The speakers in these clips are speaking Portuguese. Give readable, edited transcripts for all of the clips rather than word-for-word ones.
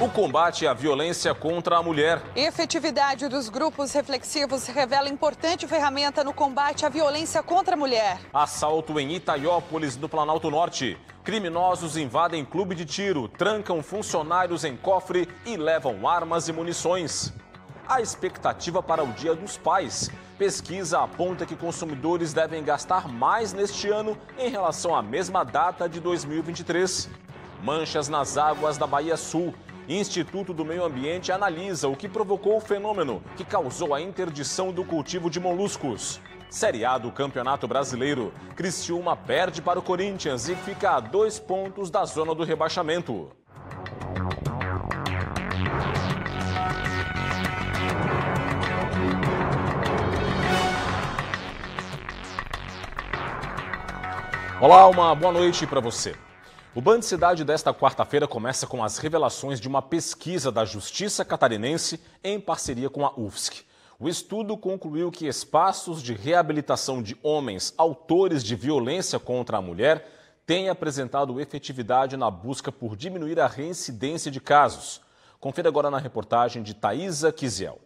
O combate à violência contra a mulher. Efetividade dos grupos reflexivos revela importante ferramenta no combate à violência contra a mulher. Assalto em Itaiópolis, no Planalto Norte. Criminosos invadem clube de tiro, trancam funcionários em cofre e levam armas e munições. A expectativa para o Dia dos Pais. Pesquisa aponta que consumidores devem gastar mais neste ano em relação à mesma data de 2023. Manchas nas águas da Bahia Sul. Instituto do Meio Ambiente analisa o que provocou o fenômeno que causou a interdição do cultivo de moluscos. Série A do Campeonato Brasileiro. Criciúma perde para o Corinthians e fica a 2 pontos da zona do rebaixamento. Olá, uma boa noite para você. O Band Cidade desta quarta-feira começa com as revelações de uma pesquisa da Justiça Catarinense em parceria com a UFSC. O estudo concluiu que espaços de reabilitação de homens autores de violência contra a mulher têm apresentado efetividade na busca por diminuir a reincidência de casos. Confira agora na reportagem de Thaisa Kisiel.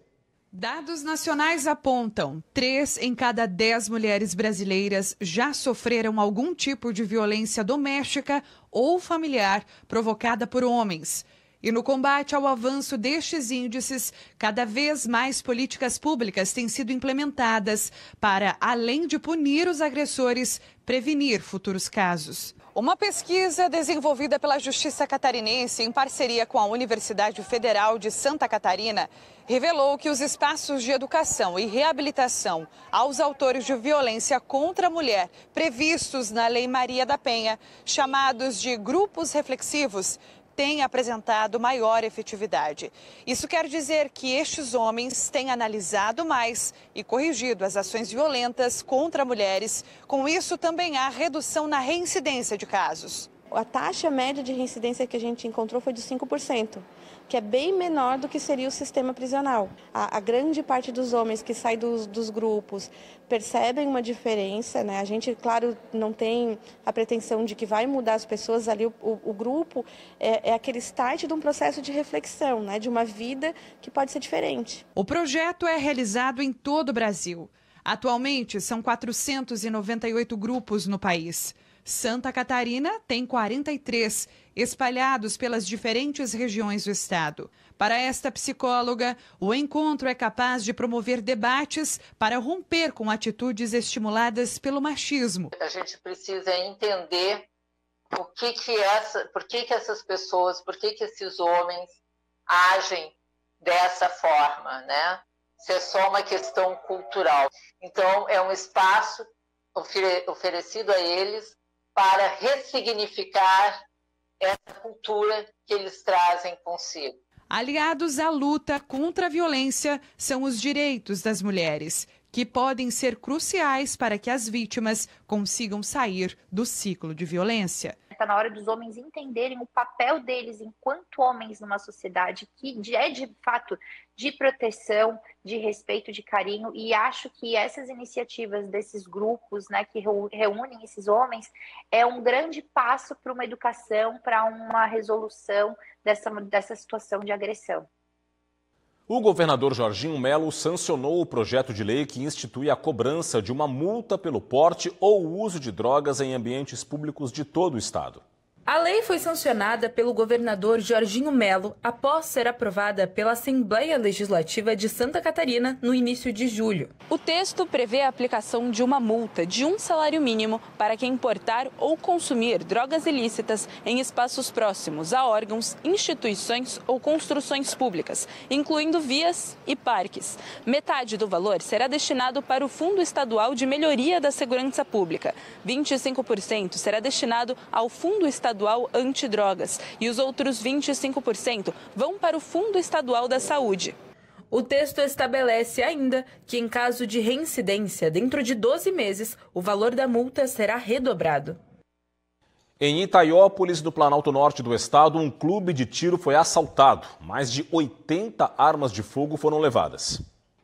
Dados nacionais apontam: 3 em cada 10 mulheres brasileiras já sofreram algum tipo de violência doméstica ou familiar provocada por homens. E no combate ao avanço destes índices, cada vez mais políticas públicas têm sido implementadas para, além de punir os agressores, prevenir futuros casos. Uma pesquisa desenvolvida pela Justiça Catarinense em parceria com a Universidade Federal de Santa Catarina revelou que os espaços de educação e reabilitação aos autores de violência contra a mulher previstos na Lei Maria da Penha, chamados de grupos reflexivos, têm apresentado maior efetividade. Isso quer dizer que estes homens têm analisado mais e corrigido as ações violentas contra mulheres. Com isso, também há redução na reincidência de casos. A taxa média de reincidência que a gente encontrou foi de 5%, que é bem menor do que seria o sistema prisional. A grande parte dos homens que saem dos grupos percebem uma diferença, né? A gente, claro, não tem a pretensão de que vai mudar as pessoas ali. O grupo é aquele start de um processo de reflexão, né? De uma vida que pode ser diferente. O projeto é realizado em todo o Brasil. Atualmente, são 498 grupos no país. Santa Catarina tem 43, espalhados pelas diferentes regiões do estado. Para esta psicóloga, o encontro é capaz de promover debates para romper com atitudes estimuladas pelo machismo. A gente precisa entender por que essas pessoas, por que esses homens agem dessa forma, né? Se é só uma questão cultural. Então, é um espaço oferecido a eles para ressignificar essa cultura que eles trazem consigo. Aliados à luta contra a violência são os direitos das mulheres, que podem ser cruciais para que as vítimas consigam sair do ciclo de violência. Está na hora dos homens entenderem o papel deles enquanto homens numa sociedade que é de fato de proteção, de respeito, de carinho, e acho que essas iniciativas desses grupos, né, que reúnem esses homens, é um grande passo para uma educação, para uma resolução dessa situação de agressão. O governador Jorginho Melo sancionou o projeto de lei que institui a cobrança de uma multa pelo porte ou uso de drogas em ambientes públicos de todo o estado. A lei foi sancionada pelo governador Jorginho Melo após ser aprovada pela Assembleia Legislativa de Santa Catarina no início de julho. O texto prevê a aplicação de uma multa de um salário mínimo para quem importar ou consumir drogas ilícitas em espaços próximos a órgãos, instituições ou construções públicas, incluindo vias e parques. Metade do valor será destinado para o Fundo Estadual de Melhoria da Segurança Pública. 25% será destinado ao Fundo Estadual Antidrogas e os outros 25% vão para o Fundo Estadual da Saúde. O texto estabelece ainda que, em caso de reincidência dentro de 12 meses, o valor da multa será redobrado. Em Itaiópolis, no Planalto Norte do estado, um clube de tiro foi assaltado. Mais de 80 armas de fogo foram levadas.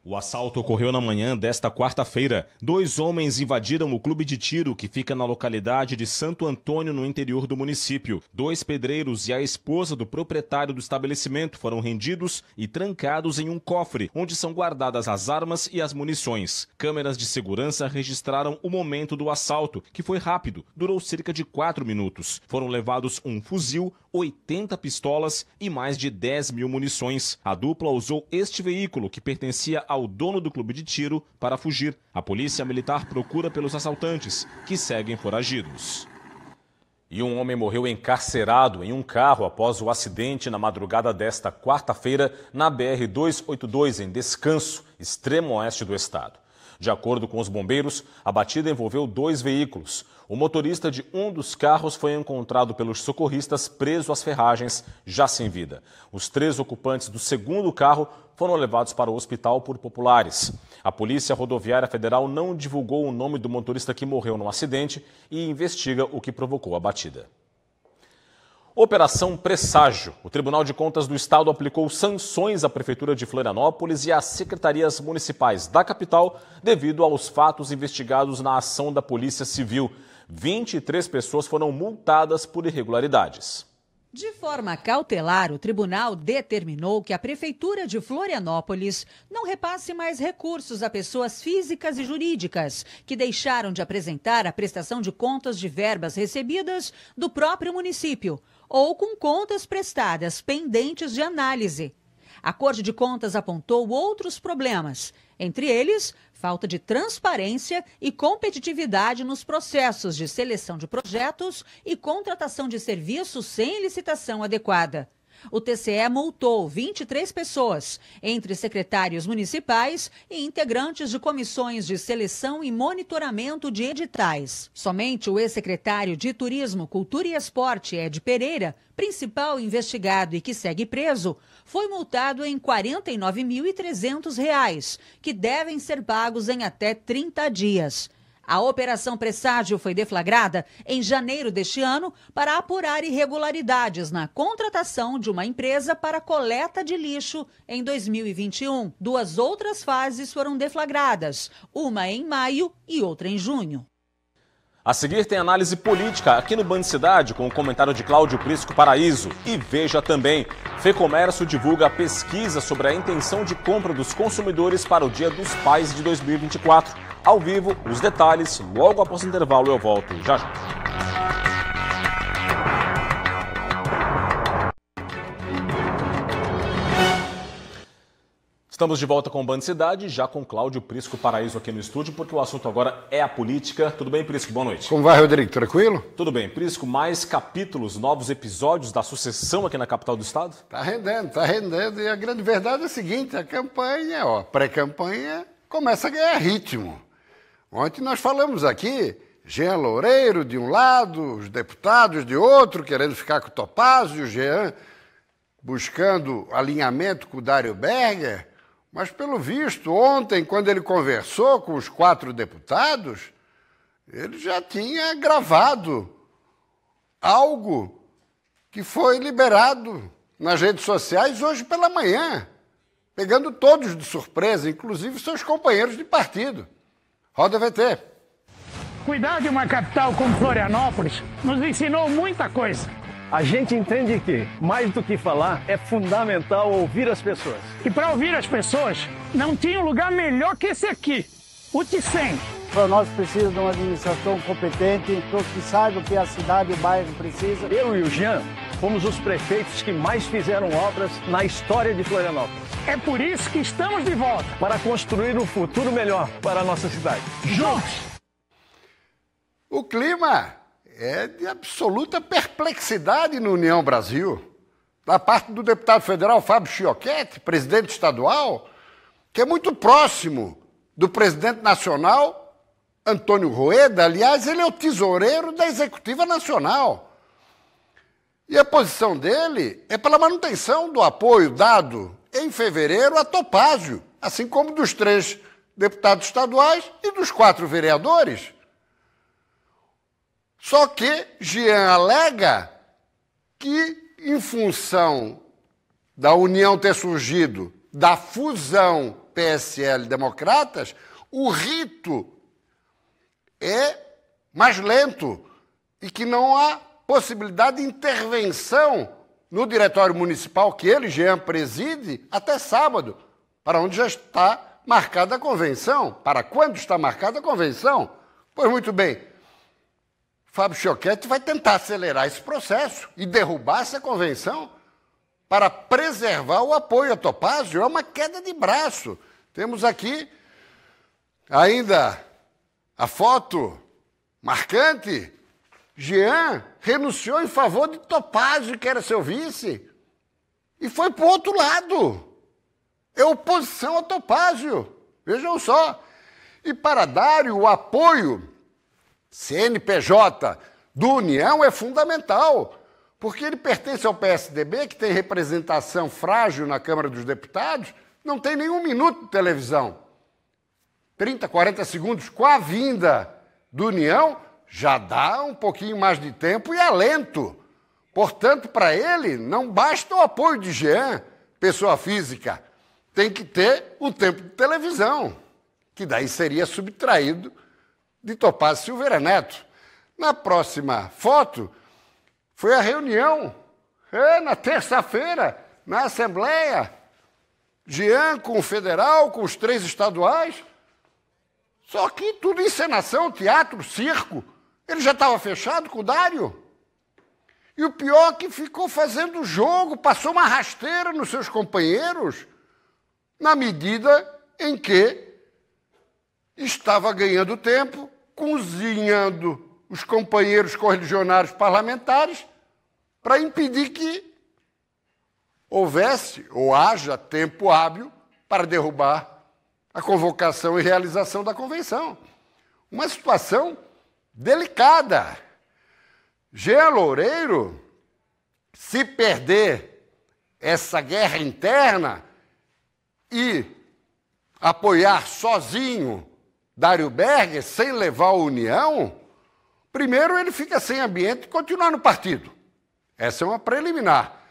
O assalto ocorreu na manhã desta quarta-feira. 2 homens invadiram o clube de tiro que fica na localidade de Santo Antônio, no interior do município. 2 pedreiros e a esposa do proprietário do estabelecimento foram rendidos e trancados em um cofre, onde são guardadas as armas e as munições. Câmeras de segurança registraram o momento do assalto, que foi rápido, durou cerca de 4 minutos. Foram levados um fuzil, 80 pistolas e mais de 10 mil munições. A dupla usou este veículo, que pertencia ao dono do clube de tiro, para fugir. A polícia militar procura pelos assaltantes, que seguem foragidos. E um homem morreu encarcerado em um carro após o acidente na madrugada desta quarta-feira na BR-282, em Descanso, extremo oeste do estado. De acordo com os bombeiros, a batida envolveu 2 veículos. O motorista de um dos carros foi encontrado pelos socorristas preso às ferragens, já sem vida. Os 3 ocupantes do segundo carro foram levados para o hospital por populares. A Polícia Rodoviária Federal não divulgou o nome do motorista que morreu no acidente e investiga o que provocou a batida. Operação Presságio. O Tribunal de Contas do Estado aplicou sanções à Prefeitura de Florianópolis e às secretarias municipais da capital devido aos fatos investigados na ação da Polícia Civil. 23 pessoas foram multadas por irregularidades. De forma cautelar, o tribunal determinou que a Prefeitura de Florianópolis não repasse mais recursos a pessoas físicas e jurídicas que deixaram de apresentar a prestação de contas de verbas recebidas do próprio município ou com contas prestadas pendentes de análise. A Corte de Contas apontou outros problemas, entre eles falta de transparência e competitividade nos processos de seleção de projetos e contratação de serviços sem licitação adequada. O TCE multou 23 pessoas, entre secretários municipais e integrantes de comissões de seleção e monitoramento de editais. Somente o ex-secretário de Turismo, Cultura e Esporte, Ed Pereira, principal investigado e que segue preso, foi multado em R$ 49.300, que devem ser pagos em até 30 dias. A Operação Presságio foi deflagrada em janeiro deste ano para apurar irregularidades na contratação de uma empresa para coleta de lixo em 2021. 2 outras fases foram deflagradas, uma em maio e outra em junho. A seguir tem análise política aqui no Band Cidade com o comentário de Cláudio Prisco Paraíso. E veja também, FEComércio divulga a pesquisa sobre a intenção de compra dos consumidores para o Dia dos Pais de 2024. Ao vivo, os detalhes, logo após o intervalo eu volto já já. Estamos de volta com o Band Cidade, já com Cláudio Prisco Paraíso aqui no estúdio, porque o assunto agora é a política. Tudo bem, Prisco? Boa noite. Como vai, Rodrigo? Tranquilo? Tudo bem. Prisco, mais capítulos, novos episódios da sucessão aqui na capital do estado? Tá rendendo. E a grande verdade é a seguinte, a campanha, pré-campanha, começa a ganhar ritmo. Ontem nós falamos aqui, Jean Loureiro de um lado, os deputados de outro, querendo ficar com o Topázio, o Jean buscando alinhamento com o Dário Berger, mas pelo visto, ontem, quando ele conversou com os 4 deputados, ele já tinha gravado algo que foi liberado nas redes sociais hoje pela manhã, pegando todos de surpresa, inclusive seus companheiros de partido. Roda VT. Cuidar de uma capital como Florianópolis nos ensinou muita coisa. A gente entende que, mais do que falar, é fundamental ouvir as pessoas. E para ouvir as pessoas, não tinha um lugar melhor que esse aqui, o Ticem. Nós precisamos de uma administração competente, que saiba o que a cidade e o bairro precisam. Eu e o Jean fomos os prefeitos que mais fizeram obras na história de Florianópolis. É por isso que estamos de volta. Para construir um futuro melhor para a nossa cidade. Juntos! O clima é de absoluta perplexidade no União Brasil. Da parte do deputado federal Fábio Chiocchetti, presidente estadual, que é muito próximo do presidente nacional, Antônio Rueda. Aliás, ele é o tesoureiro da Executiva Nacional. E a posição dele é pela manutenção do apoio dado em fevereiro a Topázio, assim como dos 3 deputados estaduais e dos 4 vereadores. Só que Jean alega que, em função da união ter surgido, da fusão PSL Democratas, o rito é mais lento e que não há possibilidade de intervenção no diretório municipal que ele, Jean, preside até sábado, para onde já está marcada a convenção. Para quando está marcada a convenção? Pois muito bem, Fábio Choquette vai tentar acelerar esse processo e derrubar essa convenção para preservar o apoio a Topázio. É uma queda de braço. Temos aqui ainda a foto marcante. Jean renunciou em favor de Topázio, que era seu vice, e foi para o outro lado. É oposição a Topázio. Vejam só. E para Dário, o apoio CNPJ do União é fundamental, porque ele pertence ao PSDB, que tem representação frágil na Câmara dos Deputados, não tem nenhum minuto de televisão. 30, 40 segundos com a vinda do União já dá um pouquinho mais de tempo e alento. Portanto, para ele, não basta o apoio de Jean, pessoa física, tem que ter um tempo de televisão, que daí seria subtraído de Topázio Silveira Neto. Na próxima foto, foi a reunião, na terça-feira, na Assembleia. Jean com o federal, com os 3 estaduais. Só que tudo encenação, teatro, circo. Ele já estava fechado com o Dário. E o pior é que ficou fazendo jogo, passou uma rasteira nos seus companheiros, na medida em que estava ganhando tempo, cozinhando os companheiros correligionários parlamentares para impedir que houvesse ou haja tempo hábil para derrubar a convocação e realização da convenção. Uma situação delicada. Jean Loureiro, se perder essa guerra interna e apoiar sozinho Dário Berger, sem levar a União, primeiro ele fica sem ambiente e continuar no partido. Essa é uma preliminar.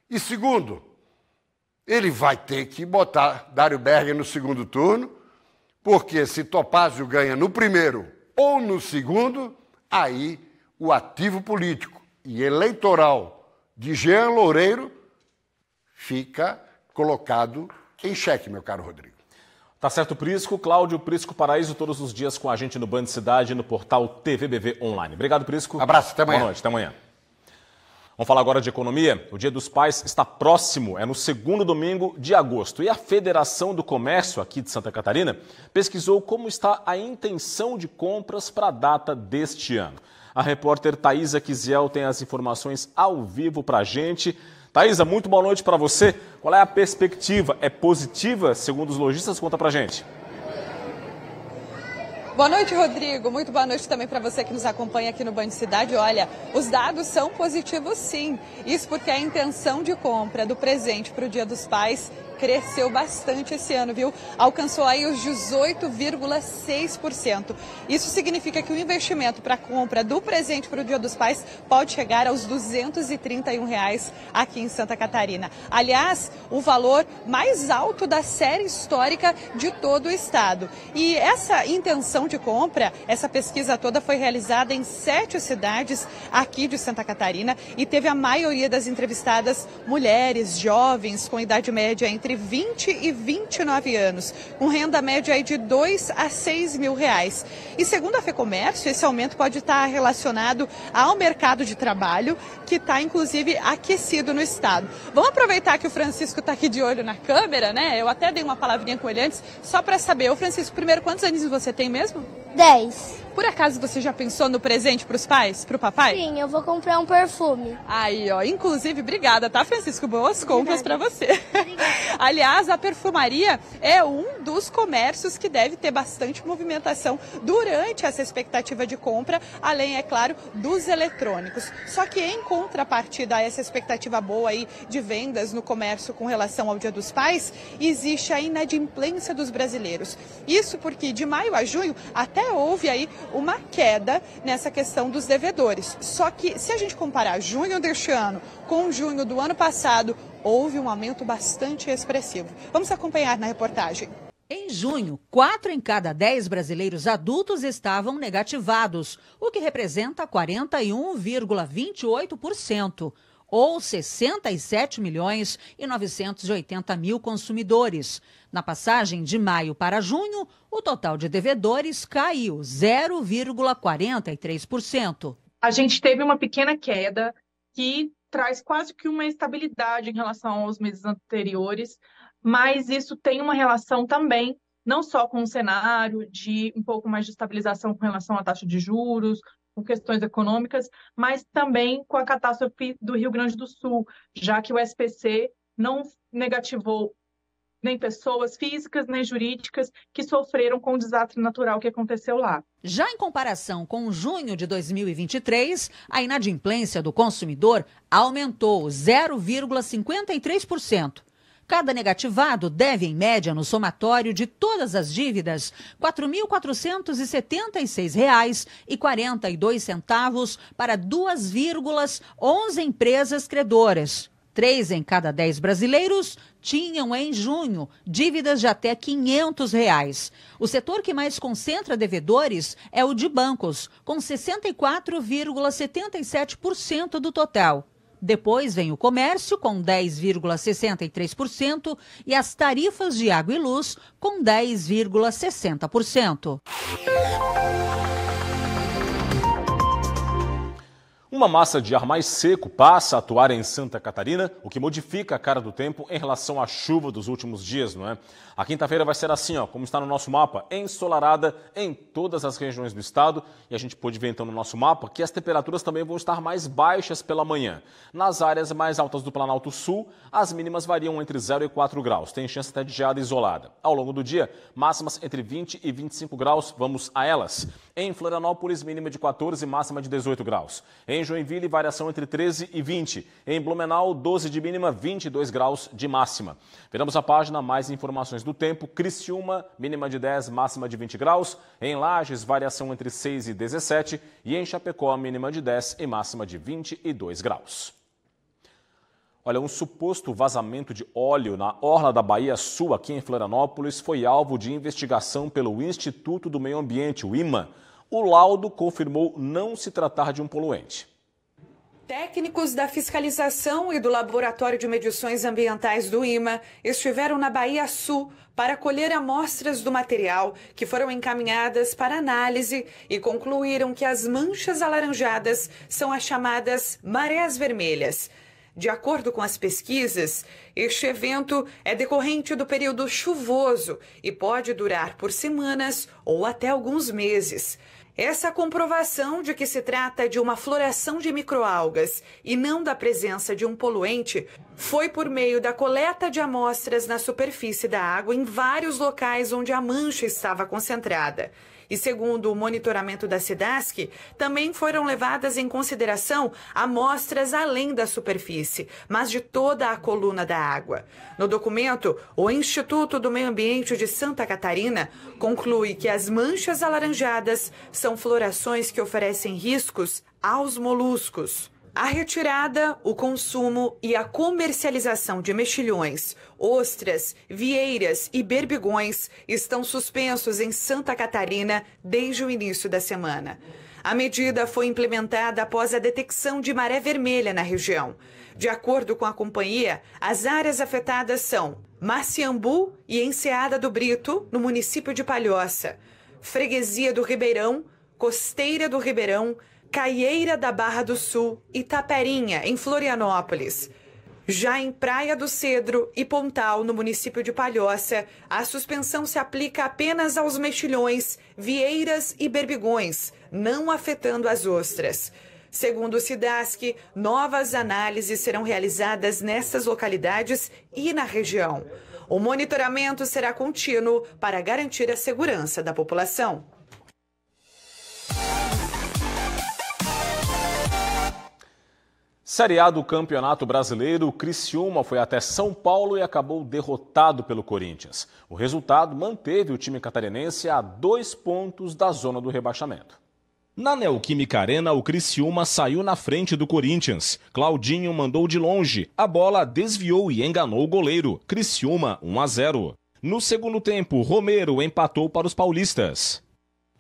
E segundo, ele vai ter que botar Dário Berger no segundo turno, porque se Topázio ganha no primeiro ou no segundo, aí o ativo político e eleitoral de Jean Loureiro fica colocado em xeque, meu caro Rodrigo. Tá certo, Prisco. Cláudio Prisco Paraíso, todos os dias com a gente no Band Cidade, no portal TVBV Online. Obrigado, Prisco. Abraço, até amanhã. Boa noite, até amanhã. Vamos falar agora de economia. O Dia dos Pais está próximo, é no segundo domingo de agosto. E a Federação do Comércio aqui de Santa Catarina pesquisou como está a intenção de compras para a data deste ano. A repórter Thaisa Kiziel tem as informações ao vivo para a gente. Thaisa, muito boa noite para você. Qual é a perspectiva? É positiva, segundo os lojistas? Conta para a gente. Boa noite, Rodrigo. Muito boa noite também para você que nos acompanha aqui no Band Cidade. Olha, os dados são positivos sim. Isso porque a intenção de compra do presente para o Dia dos Pais cresceu bastante esse ano, viu? Alcançou aí os 18,6%. Isso significa que o investimento para a compra do presente para o Dia dos Pais pode chegar aos R$ 231 aqui em Santa Catarina. Aliás, o valor mais alto da série histórica de todo o estado. E essa intenção de compra, essa pesquisa toda foi realizada em 7 cidades aqui de Santa Catarina e teve a maioria das entrevistadas mulheres, jovens, com idade média entre 20 e 29 anos, com renda média aí de 2 a 6 mil reais. E segundo a FEComércio, esse aumento pode estar relacionado ao mercado de trabalho, que está inclusive aquecido no estado. Vamos aproveitar que o Francisco está aqui de olho na câmera, né? Eu até dei uma palavrinha com ele antes, só para saber. Ô Francisco, primeiro, quantos anos você tem mesmo? 10. Por acaso você já pensou no presente para os pais, para o papai? Sim, eu vou comprar um perfume. Aí, ó, inclusive, obrigada, tá, Francisco? Boas compras para você. Aliás, a perfumaria é um dos comércios que deve ter bastante movimentação durante essa expectativa de compra, além, é claro, dos eletrônicos. Só que em contrapartida a essa expectativa boa aí de vendas no comércio com relação ao Dia dos Pais, existe a inadimplência dos brasileiros. Isso porque de maio a junho até houve aí uma queda nessa questão dos devedores. Só que se a gente comparar junho deste ano com junho do ano passado, houve um aumento bastante expressivo. Vamos acompanhar na reportagem. Em junho, 4 em cada 10 brasileiros adultos estavam negativados, o que representa 41,28%, ou 67 milhões e 980 mil consumidores. Na passagem de maio para junho, o total de devedores caiu 0,43%. A gente teve uma pequena queda que traz quase que uma estabilidade em relação aos meses anteriores, mas isso tem uma relação também, não só com o cenário de um pouco mais de estabilização com relação à taxa de juros, com questões econômicas, mas também com a catástrofe do Rio Grande do Sul, já que o SPC não negativou nem pessoas físicas nem jurídicas que sofreram com o desastre natural que aconteceu lá. Já em comparação com junho de 2023, a inadimplência do consumidor aumentou 0,53%. Cada negativado deve, em média, no somatório de todas as dívidas, R$ 4.476,42 para 2,11 empresas credoras. 3 em cada 10 brasileiros tinham, em junho, dívidas de até R$ 500. O setor que mais concentra devedores é o de bancos, com 64,77% do total. Depois vem o comércio, com 10,63%, e as tarifas de água e luz, com 10,60%. Uma massa de ar mais seco passa a atuar em Santa Catarina, o que modifica a cara do tempo em relação à chuva dos últimos dias, não é? A quinta-feira vai ser assim, ó, como está no nosso mapa, ensolarada em todas as regiões do estado. E a gente pôde ver então no nosso mapa que as temperaturas também vão estar mais baixas pela manhã. Nas áreas mais altas do Planalto Sul, as mínimas variam entre 0 e 4 graus. Tem chance até de geada isolada. Ao longo do dia, máximas entre 20 e 25 graus, vamos a elas. Em Florianópolis, mínima de 14 e máxima de 18 graus. Em Joinville, variação entre 13 e 20. Em Blumenau, 12 de mínima, 22 graus de máxima. Viramos a página, mais informações do tempo. Criciúma, mínima de 10, máxima de 20 graus. Em Lages, variação entre 6 e 17. E em Chapecó, mínima de 10 e máxima de 22 graus. Olha, um suposto vazamento de óleo na orla da Baía Sul, aqui em Florianópolis, foi alvo de investigação pelo Instituto do Meio Ambiente, o IMA. O laudo confirmou não se tratar de um poluente. Técnicos da fiscalização e do Laboratório de Medições Ambientais do IMA estiveram na Baía Sul para colher amostras do material que foram encaminhadas para análise e concluíram que as manchas alaranjadas são as chamadas marés vermelhas. De acordo com as pesquisas, este evento é decorrente do período chuvoso e pode durar por semanas ou até alguns meses. Essa comprovação de que se trata de uma floração de microalgas e não da presença de um poluente foi por meio da coleta de amostras na superfície da água em vários locais onde a mancha estava concentrada. E segundo o monitoramento da SEDASC, também foram levadas em consideração amostras além da superfície, mas de toda a coluna da água. No documento, o Instituto do Meio Ambiente de Santa Catarina conclui que as manchas alaranjadas são florações que oferecem riscos aos moluscos. A retirada, o consumo e a comercialização de mexilhões, ostras, vieiras e berbigões estão suspensos em Santa Catarina desde o início da semana. A medida foi implementada após a detecção de maré vermelha na região. De acordo com a companhia, as áreas afetadas são Maciambu e Enseada do Brito, no município de Palhoça, Freguesia do Ribeirão, Costeira do Ribeirão, Caieira da Barra do Sul e Taperinha, em Florianópolis. Já em Praia do Cedro e Pontal, no município de Palhoça, a suspensão se aplica apenas aos mexilhões, vieiras e berbigões, não afetando as ostras. Segundo o SEDASC, novas análises serão realizadas nessas localidades e na região. O monitoramento será contínuo para garantir a segurança da população. Série A do Campeonato Brasileiro, o Criciúma foi até São Paulo e acabou derrotado pelo Corinthians. O resultado manteve o time catarinense a 2 pontos da zona do rebaixamento. Na Neoquímica Arena, o Criciúma saiu na frente do Corinthians. Claudinho mandou de longe, a bola desviou e enganou o goleiro. Criciúma 1-0. No segundo tempo, Romero empatou para os paulistas.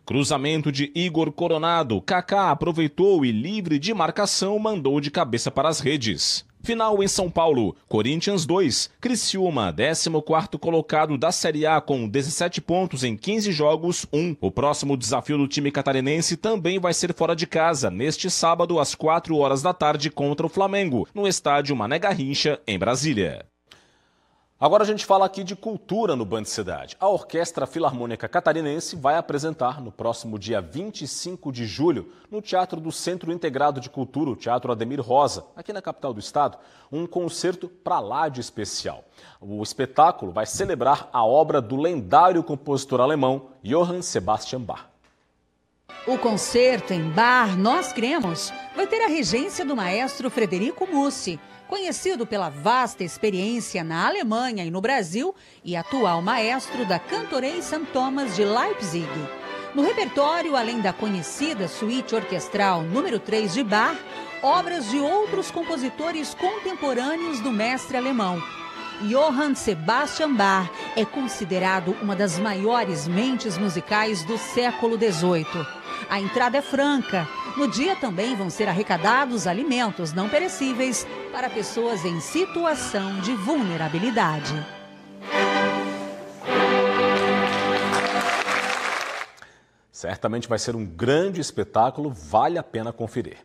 Cruzamento de Igor Coronado, Kaká aproveitou e, livre de marcação, mandou de cabeça para as redes. Final em São Paulo, Corinthians 2, Criciúma, 14º colocado da Série A com 17 pontos em 15 jogos, 1. O próximo desafio do time catarinense também vai ser fora de casa, neste sábado às 4 horas da tarde contra o Flamengo, no estádio Mané Garrincha, em Brasília. Agora a gente fala aqui de cultura no Band Cidade. A Orquestra Filarmônica Catarinense vai apresentar no próximo dia 25 de julho, no Teatro do Centro Integrado de Cultura, o Teatro Ademir Rosa, aqui na capital do estado, um concerto pra lá de especial. O espetáculo vai celebrar a obra do lendário compositor alemão Johann Sebastian Bach. O concerto em Bar Nós Cremos vai ter a regência do maestro Frederico Mussi, conhecido pela vasta experiência na Alemanha e no Brasil e atual maestro da Cantorei St. Thomas de Leipzig. No repertório, além da conhecida suíte orquestral número 3 de Bach, obras de outros compositores contemporâneos do mestre alemão. Johann Sebastian Bach é considerado uma das maiores mentes musicais do século XVIII. A entrada é franca. No dia também vão ser arrecadados alimentos não perecíveis para pessoas em situação de vulnerabilidade. Certamente vai ser um grande espetáculo, vale a pena conferir.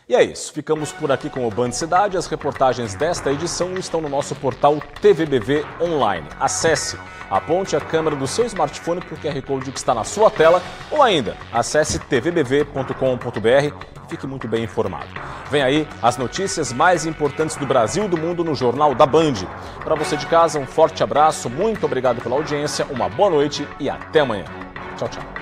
E é isso, ficamos por aqui com o Band Cidade. As reportagens desta edição estão no nosso portal TVBV Online. Acesse, aponte a câmera do seu smartphone para o QR Code que está na sua tela ou ainda acesse tvbv.com.br e fique muito bem informado. Vem aí as notícias mais importantes do Brasil e do mundo no Jornal da Band. Para você de casa, um forte abraço, muito obrigado pela audiência, uma boa noite e até amanhã. Tchau, tchau.